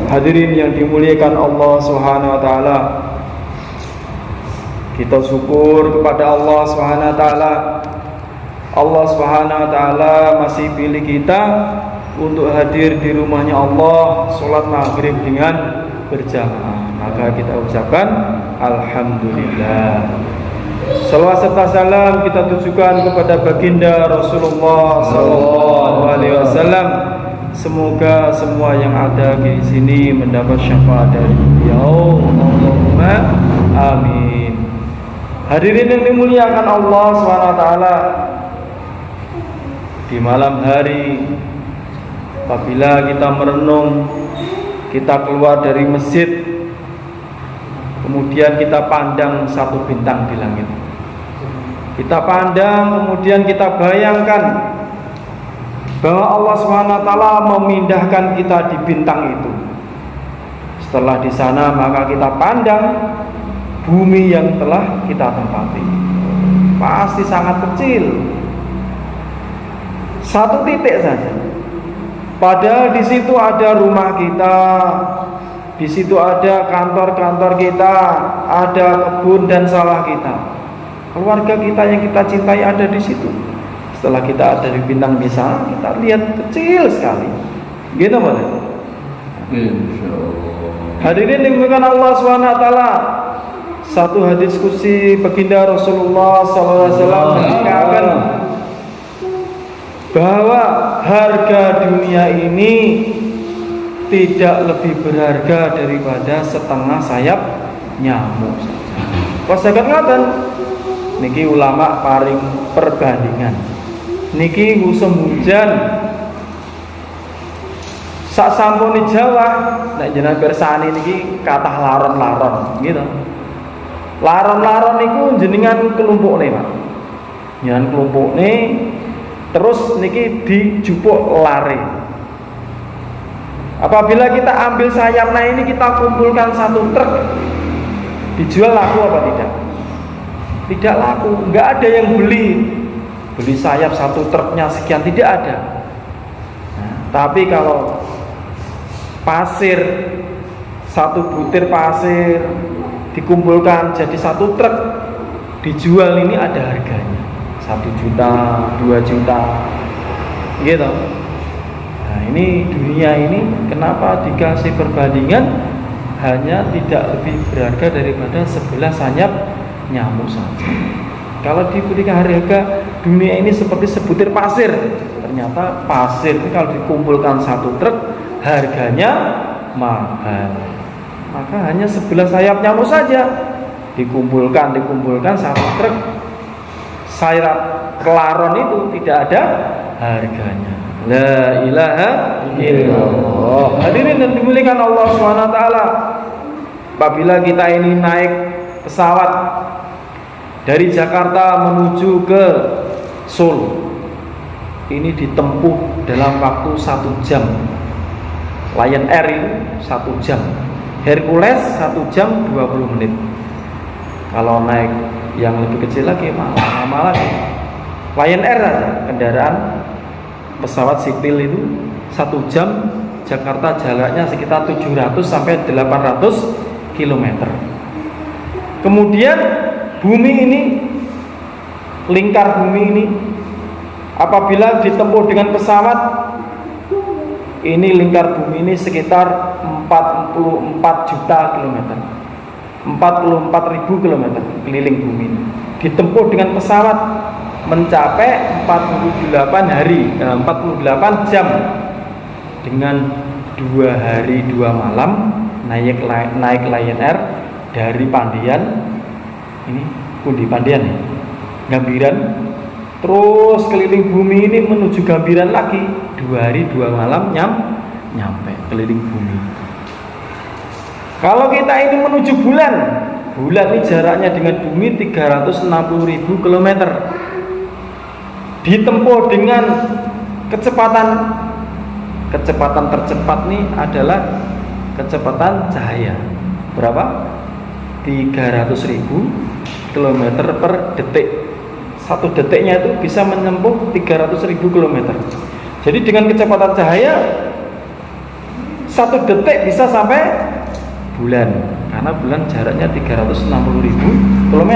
Hadirin yang dimuliakan Allah Subhanahu wa taala, kita syukur kepada Allah Subhanahu wa taala. Allah Subhanahu wa taala masih pilih kita untuk hadir di rumahnya Allah, sholat maghrib dengan berjamaah. Maka kita ucapkan alhamdulillah. Salawat serta salam kita tujukan kepada baginda Rasulullah sallallahu alaihi wasallam. Semoga semua yang ada di sini mendapat syafaat dari beliau. Allahumma amin. Hadirin yang dimuliakan Allah SWT, di malam hari apabila kita merenung, kita keluar dari masjid, kemudian kita pandang satu bintang di langit. Kita pandang, kemudian kita bayangkan bahwa Allah SWT memindahkan kita di bintang itu. Setelah di sana maka kita pandang bumi yang telah kita tempati. Pasti sangat kecil, satu titik saja. Padahal di situ ada rumah kita, di situ ada kantor-kantor kita, ada kebun dan sawah kita. Keluarga kita yang kita cintai ada di situ. Setelah kita ada di bintang di sana, kita lihat kecil sekali. Gitu boleh? Insyaallah. Hadirin dimuliakan Allah SWT, satu hadis qudsi baginda Rasulullah SAW mengatakan bahwa harga dunia ini tidak lebih berharga daripada setengah sayap nyamuk saja. Pas saged ngoten niki ulama paring perbandingan. Niki musim hujan sak sampune Jawa, nek jenengan pirsani niki kathah laron-laron gitu. Laron-laron niku jenengan kelompokne, Pak. Jenengan kelompokne terus niki dijupuk lare. Apabila kita ambil sayapnya ini, kita kumpulkan satu truk, dijual laku apa tidak? Tidak laku, nggak ada yang beli sayap satu truknya sekian, tidak ada. Nah, tapi kalau pasir, satu butir pasir dikumpulkan jadi satu truk, dijual ini ada harganya 1 juta, 2 juta gitu. Nah, ini dunia ini kenapa dikasih perbandingan hanya tidak lebih berharga daripada 11 sayap nyamuk saja. Kalau diberikan harga dunia ini seperti sebutir pasir, ternyata pasir ini kalau dikumpulkan satu truk harganya mahal. Maka hanya 11 sayap nyamuk saja dikumpulkan satu truk sayap kelaron itu tidak ada harganya. La ilaha illallah. Hadirin yang dimuliakan Allah SWT, apabila kita ini naik pesawat dari Jakarta menuju ke Solo, ini ditempuh dalam waktu 1 jam. Lion Air itu 1 jam, Hercules 1 jam 20 menit. Kalau naik yang lebih kecil lagi lama lagi. Lion Air saja, kendaraan pesawat sipil itu 1 jam, Jakarta jaraknya sekitar 700 sampai 800 km. Kemudian bumi ini, lingkar bumi ini, apabila ditempuh dengan pesawat, ini lingkar bumi ini sekitar 44 juta kilometer, 44.000 kilometer keliling bumi ini. Ditempuh dengan pesawat mencapai 48 hari, 48 jam dengan 2 hari 2 malam naik Lion Air dari Pandian. Ini pundi Pandian ya, Gambiran, terus keliling bumi ini menuju Gambiran lagi 2 hari 2 malam nyampe keliling bumi. Kalau kita ini menuju bulan ini jaraknya dengan bumi 360.000 km, ditempuh dengan kecepatan tercepat nih adalah kecepatan cahaya. Berapa? 300.000 km per detik. Satu detiknya itu bisa menempuh 300.000 km. Jadi dengan kecepatan cahaya 1 detik bisa sampai bulan, karena bulan jaraknya 360.000 km.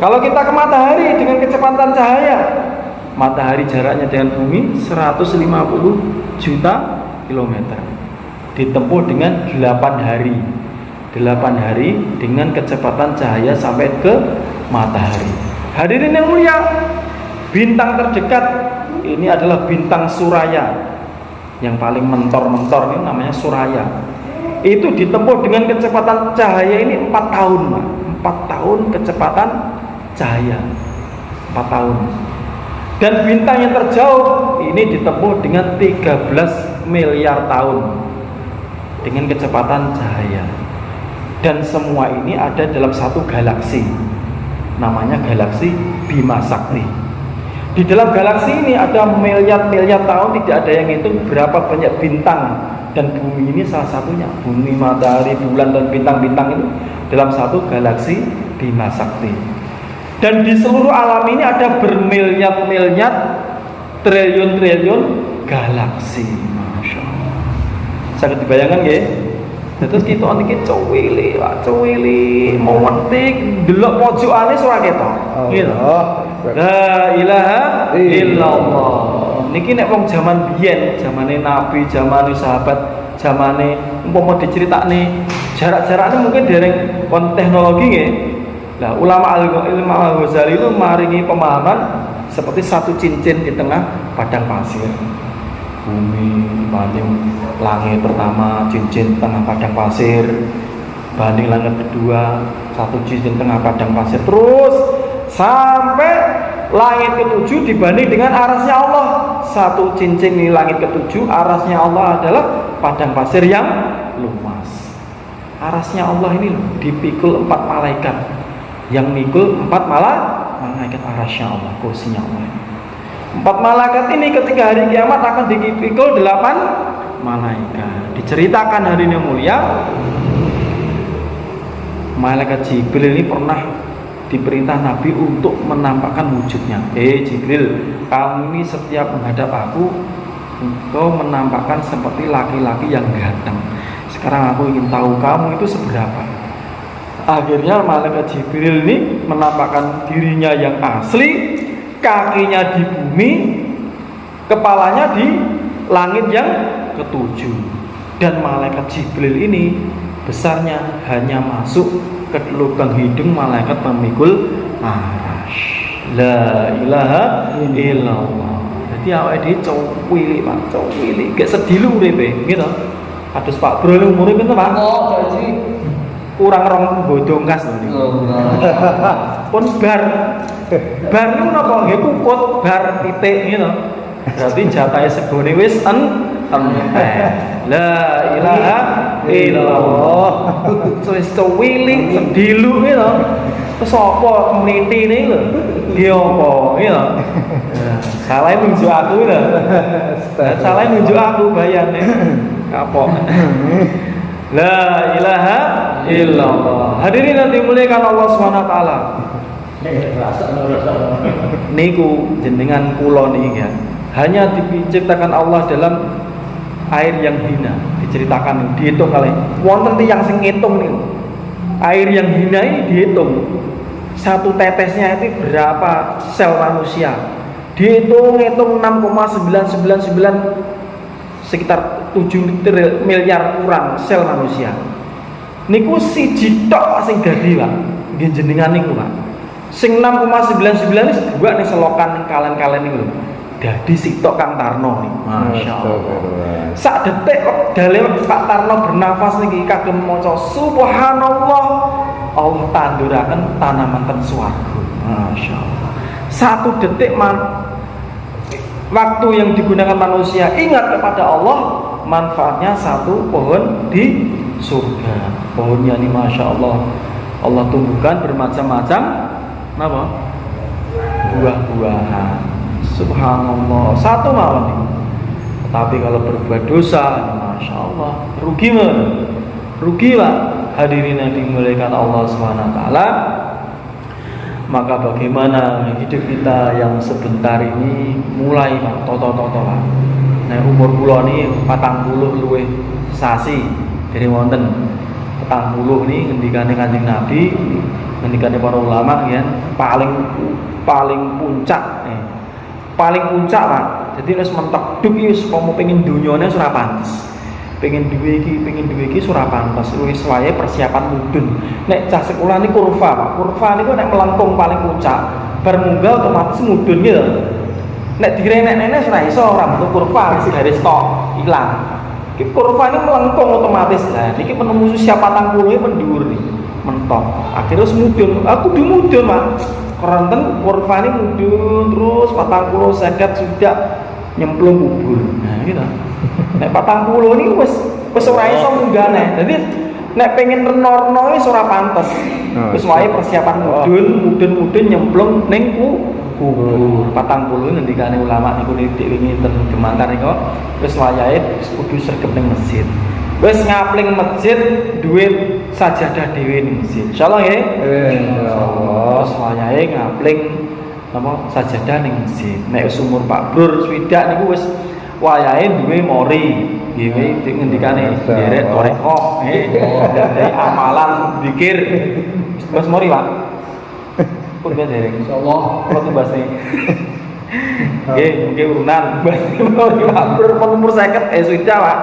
Kalau kita ke matahari dengan kecepatan cahaya, matahari jaraknya dengan bumi 150 juta kilometer, ditempuh dengan 8 hari. 8 hari dengan kecepatan cahaya sampai ke matahari. Hadirin yang mulia, bintang terdekat ini adalah bintang Suraya, yang paling mentor-mentor ini namanya Suraya. Itu ditempuh dengan kecepatan cahaya ini 4 tahun, Pak. 4 tahun kecepatan cahaya, 4 tahun. Dan bintang yang terjauh ini ditempuh dengan 13 miliar tahun dengan kecepatan cahaya. Dan semua ini ada dalam satu galaksi, namanya galaksi Bima Sakti. Di dalam galaksi ini ada miliar-miliar tahun, tidak ada yang hitung berapa banyak bintang, dan bumi ini salah satunya. Bumi, matahari, bulan, dan bintang-bintang itu dalam satu galaksi Bima Sakti. Dan di seluruh alam ini ada bermiliar-miliar, triliun-triliun galaksi. Masya Allah. Saya dibayangkan ya. Terus kita niki cuwili, mau ngetik delok pojokane ora ketok. Gitu. La ilaha illallah. Niki nek wong zaman biyen, zamane Nabi, zamane sahabat, zamane umpama diceritakne jarak-jaraknya mungkin dereng kon teknologi nggih. Nah, ulama Al-Ghazali itu maringi pemahaman seperti satu cincin di tengah padang pasir. Bumi banding langit pertama, cincin tengah padang pasir, banding langit kedua, satu cincin tengah padang pasir, terus sampai langit ketujuh dibanding dengan arasnya Allah. Satu cincin di langit ketujuh, arasnya Allah adalah padang pasir yang luas. Arasnya Allah ini dipikul 4 malaikat, yang mikul 4 malaikat arasnya Allah, kursinya Allah. 4 malaikat ini ketika hari kiamat akan dipikul 8 malaikat. Diceritakan hari yang mulia, malaikat Jibril ini pernah diperintah Nabi untuk menampakkan wujudnya. Jibril, kamu ini setiap menghadap aku, engkau menampakkan seperti laki-laki yang ganteng. Sekarang aku ingin tahu kamu itu seberapa. Akhirnya malaikat Jibril ini menampakkan dirinya yang asli, kakinya di bumi, kepalanya di langit yang ketujuh. Dan malaikat Jibril ini besarnya hanya masuk ke lubang hidung malaikat pemikul arasy. La ilaha illallah. Jadi awake dhewe cuwili, Pak, cuwili. Gek sedilu uripe, gitu. Atus Pak Bro umure pinten, Pak? Oh, gaji kurang rong bodongkas lho niku. Pun bar niku napa nggih kukut bar titik gitu. Berarti jatahe segone wis entek. La ilaha illallah. Wis cuwili sedilu gitu. Terus apa mlitine lho? Ki apa gitu. Salah nunjuk aku lho. Salah nunjuk aku bayane. Kapok. La ilaha illallah. Hadirin yang dimuliakan Allah SWT. Niku jenengan kula niki ya. Hanya diciptakan Allah dalam air yang hina. Diceritakan dihitung kali. Wonten tiyang sing ngitung niku. Air yang hina ini dihitung. Satu tetesnya itu berapa sel manusia. Dihitung 6,999 sekitar 7 miliar kurang sel manusia. Niku siji tok sing dadi, Pak. Nggih jenengan niku, Pak. Sing 6,99 wis dua ning selokan kalen-kalen niku lho. Dadi sitok Kang Tarno niku. Masyaallah. Sak detik kok dale Pak Tarno bernafas niki kagem maca subhanallah, Allah tanduraken tanaman ten swarga. Masyaallah. Satu detik waktu yang digunakan manusia ingat kepada Allah, manfaatnya satu pohon di surga. Pohonnya ini Masya Allah, Allah tumbuhkan bermacam-macam apa? Buah-buahan. Subhanallah, satu mawon ini. Tapi kalau berbuat dosa, Masya Allah, rugi men, rugi Pak. Hadirin yang dimuliakan Allah SWT. Maka bagaimana hidup kita yang sebentar ini mulai Pak, toto-toto Pak. Nah umur kula niki 40 luwih sasi dari wonten 40 niki ngendikane Kanjeng Nabi, ngendikane para ulama ya, paling puncak paling puncak Pak. Jadi wis mentok duk iki wis pomo pengin dunyane ora pantes. Pengen duwe iki ora pantes. Wis wae persiapan mudhun. Nek cah sekolah niku kurva Pak. Kurva niku nek melengkung paling puncak, bar munggah otomatis mudhun gitu. Nek direnek-nenek ora iso ora bentuk kurva wis garis tok ilang. Iki kurva ini melengkung otomatis. Lah niki penemu usia 40 e pendhuwur nih. Mentok. Akhirnya wis mudhun. Aku kudu mudhun, Pak. Keranten kurva ini mudhun terus 40 50 sudah nyemplung kubur. Nah gitu. Nek 40 ini wis ora iso munggah neh. Dadi nek pengen reno-reno wis ora pantes. Wis wae persiapan mudhun nyemplung ning kubur. 40 ngendikane ulama niku dik wingi ten Gemantar niku wis wayahe kudu sregep ning masjid. Wis ngapling masjid duit sajadah dhewe ning masjid. Insyaallah nggih. Insyaallah. Wis wayahe ngapling napa sajadah ning masjid. Nek umur Pak Brur swidak niku wis wayahe duwe mori. Nggih ngendikane derek toreko dari amalan zikir. Wis mori Pak. Pun derek insyaallah kula tumbasne. Nggih urunan Pak Brur umur 50 swidak Pak.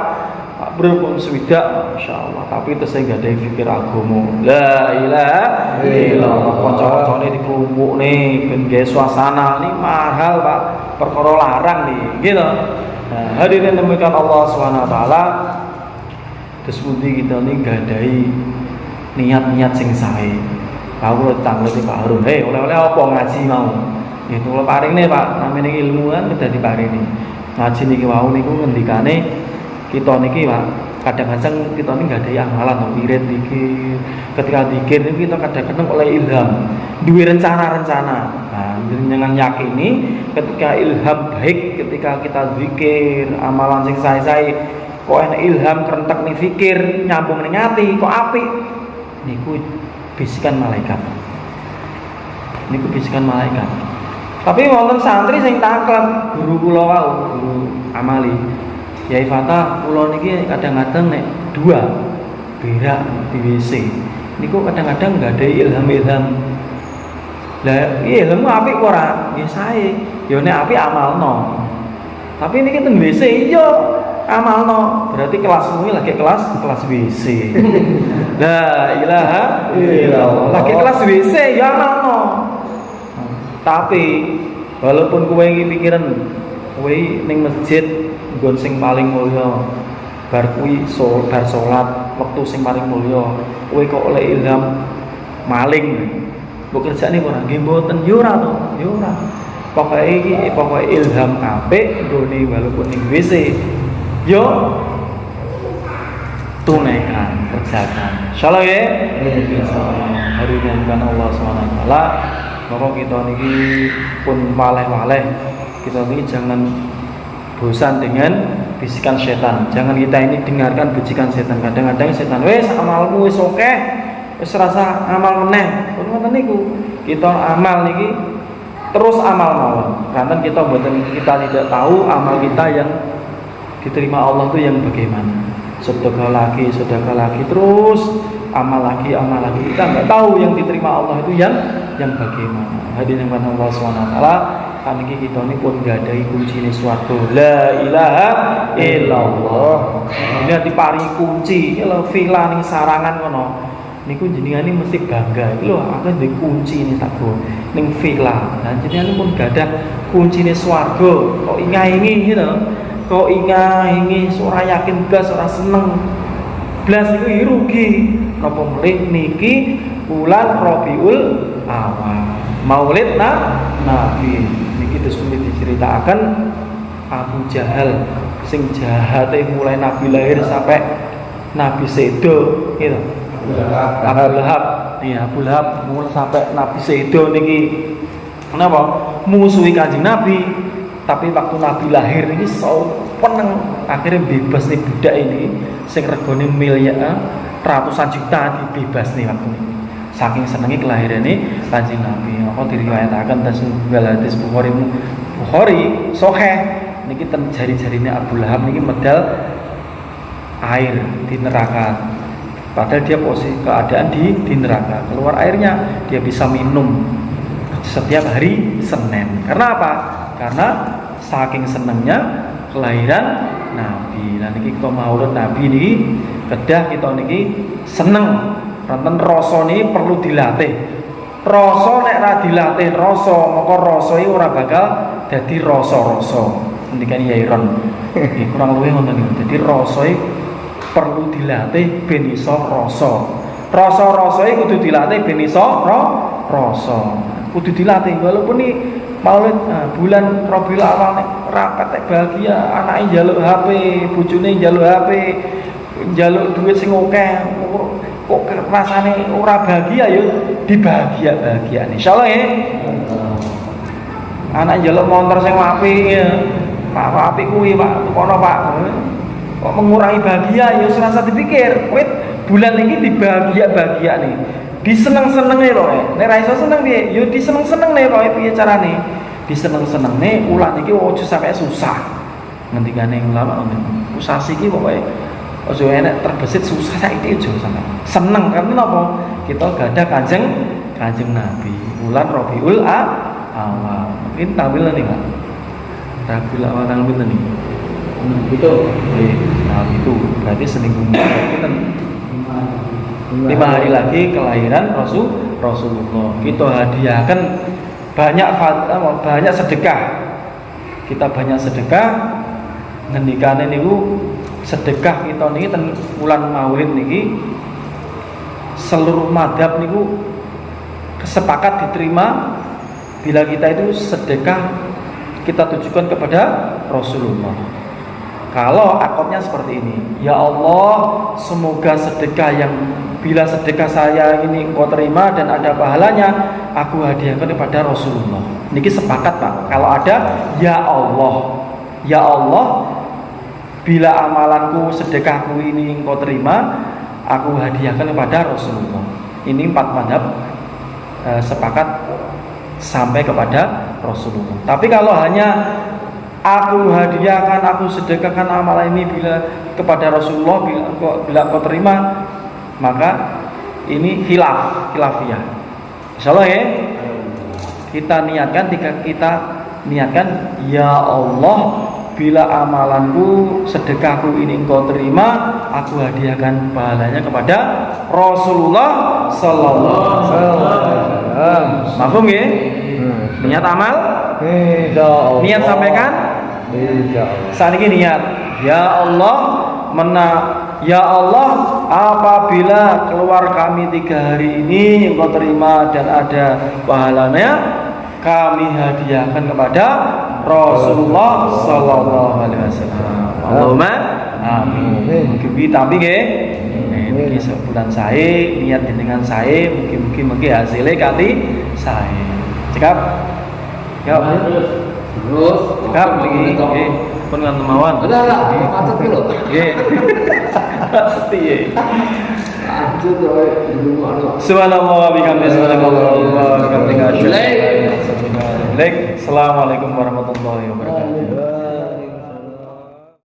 Pak Bro pun swidak masyaallah tapi tesih gadai fikir agama. La ilaha illallah. Kanca-kancane dikelumpukne ben gawe suasana ini mahal Pak. Perkara larang nih, gitu. Nah, hadirin demikian Allah Subhanahu wa taala. Terus pundi kita nih gadai niat-niat sing sae. Aku tangleti Pak Harun. Oleh-oleh apa ngaji mau? Ya kula paringne Pak, namine ilmu kan udah diparingi. Ngaji niki wau niku ngendikane kita niki Pak, kadang-kadang kita ini nggak ada amalan wirid dikir. Ketika dikir itu kita kadang-kadang oleh ilham, duwe rencana-rencana. Nah, jangan yakini ketika ilham baik, ketika kita zikir, amalan sing sae-sae kok enak ilham kerentek nih fikir, nyambung ning ati, kok apik. Niku bisikan malaikat. Niku bisikan malaikat. Tapi wonten santri sing taklep, guru kula wau, guru amali. Yai Fatah, kula niki kadang-kadang nek dua berak di WC. Niku kadang-kadang enggak ada ilham-ilham. Lah, ilmu apik ora? Nggih sae. Ya nek apik amalno. Tapi niki teng WC iya amalno. Berarti kelasmu lagi kelas WC. La ilaha illallah. Lagi kelas WC ya amalno. Tapi walaupun kowe iki pikiran kowe ning masjid nggon sing paling mulya bar kuwi bar salat wektu sing paling mulya kowe kok oleh ilham maling mbok kerjane ora nggih mboten yo ora to yo ora pokoke ilham apik nggone walaupun ning WC yo tunaikan kerjakan insyaallah ya hari dengan Allah SWT maka kita niki pun waleh-waleh kita ini jangan bosan dengan bisikan setan. Jangan kita ini dengarkan bisikan setan. Kadang-kadang setan wis amalmu wis akeh, wis rasa amal meneh. Ngoten niku. Kita amal niki terus amal mawon. Karena kita tidak tahu amal kita yang diterima Allah itu yang bagaimana. Sedekah lagi terus amal lagi. Kita nggak tahu yang diterima Allah itu yang bagaimana. Hadirin Allah SWT. Kami kita ini pun gak ada kunci ini suatu la ilaha illallah. Ini diparingi kunci kalau villa ning sarangan ngono niku jenengan ini mesti bangga lho aku duwe kunci ini tak go ning villa. Dan jenengan pun gak ada kunci ini swarga kok inga-ingi gitu. Kok inga-ingi ora yakin blas ora seneng blas niku rugi. Napa melih niki bulan Rabiul Awal. Maulid Nabi niki terus diceritakan Abu Jahal sing jahate mulai Nabi lahir sampai Nabi sedo gitu. Abu Lahab mulai sampai Nabi sedo niki kenapa musuhi Kanjeng Nabi tapi waktu Nabi lahir ini peneng akhirnya bebas nih budak ini sing regane miliar ratusan juta dibebas nih waktu ini. Saking senengnya kelahiran ini Kanjeng Nabi. Maka diriwayatakan tentang hadis Bukhari Sahih niki ten jari-jarine Abu Lahab niki medal air di neraka. Padahal dia posisi keadaan di neraka. Keluar airnya, dia bisa minum setiap hari Senin. Karena apa? Karena saking senengnya kelahiran Nabi. Nah niki kita maulid Nabi niki kedah kita niki seneng. Ranten rasa niki perlu dilatih. Rasa nek ra dilatih rasa, maka rasa iki ora bakal dadi rasa-rasa. Ngendikane Yai Ron. Nggih kurang luwih ngoten niku. Dadi rasa iki perlu dilatih ben iso rasa. Rasa-rasa iki kudu dilatih ben iso rasa. Kudu dilatih walaupun iki maulid bulan Rabiul Awal nek ora patek bahagia, anake njaluk HP, bojone njaluk HP, njaluk duit sing akeh. Kok rasane ora bahagia ya dibahagia-bahagiane. Insyaallah ya. Anak njaluk motor sing apik ya. Pak apik kuwi, Pak. Tukono, Pak. Kok mengurangi bahagia ya serasa dipikir. Wit bulan iki dibahagia-bahagiane. Diseneng-senenge lho. Nek ra iso seneng piye? Ya diseneng-senengne kok piye carane? Diseneng-senengne ulah iki ojo sampe susah. Ngendikane ulama ngono. Usasi iki pokoke ojo enek terbesit susah saiki aja sampe. Seneng karena napa? Kita gadah Kanjeng Nabi. Bulan Rabiul Awal. Mungkin tampil nih, Pak. Rabiul Awal tanggal pinten nih? Itu. Nah itu berarti seminggu kita 5 hari lagi kelahiran Rasulullah. Kita hadiahkan banyak sedekah. Kita banyak sedekah. Ngendikane niku sedekah kita niki ten bulan Maulid niki seluruh madhab niku sepakat diterima bila kita itu sedekah kita tujukan kepada Rasulullah. Kalau akotnya seperti ini, ya Allah, semoga sedekah yang bila sedekah saya ini Engkau terima dan ada pahalanya, aku hadiahkan kepada Rasulullah. Niki sepakat, Pak. Kalau ada, ya Allah, bila amalanku sedekahku ini Engkau terima, aku hadiahkan kepada Rasulullah. Ini 4 mazhab sepakat sampai kepada Rasulullah. Tapi kalau hanya aku hadiahkan, aku sedekahkan amalan ini bila kepada Rasulullah, bila Engkau terima, maka ini khilafiyah. Insyaallah ya. Kita niatkan ya Allah, bila amalanku sedekahku ini Engkau terima, aku hadiahkan pahalanya kepada Rasulullah sallallahu alaihi wasallam. Mafhum ya? Niat amal? Insyaallah. Niat sampaikan? Insyaallah. Saat ini niat, ya Allah, ya Allah, apabila keluar kami 3 hari ini Engkau terima dan ada pahalanya, kami hadiahkan kepada Rasulullah sallallahu alaihi wasallam. Allahumma amin. Mugi tapi nggih. Niki sebulan sae, niat dengan sae, mugi-mugi hasilnya kanthi sae. Cekap. Ya. Terus cekap niki nggih. Pun nganten mawon. Lah, patut ki lho. Nggih. Setia. Subhanallah. Subhanallah wa bihamdihi subhanallah wa bihamdihi. Assalamualaikum warahmatullahi wabarakatuh.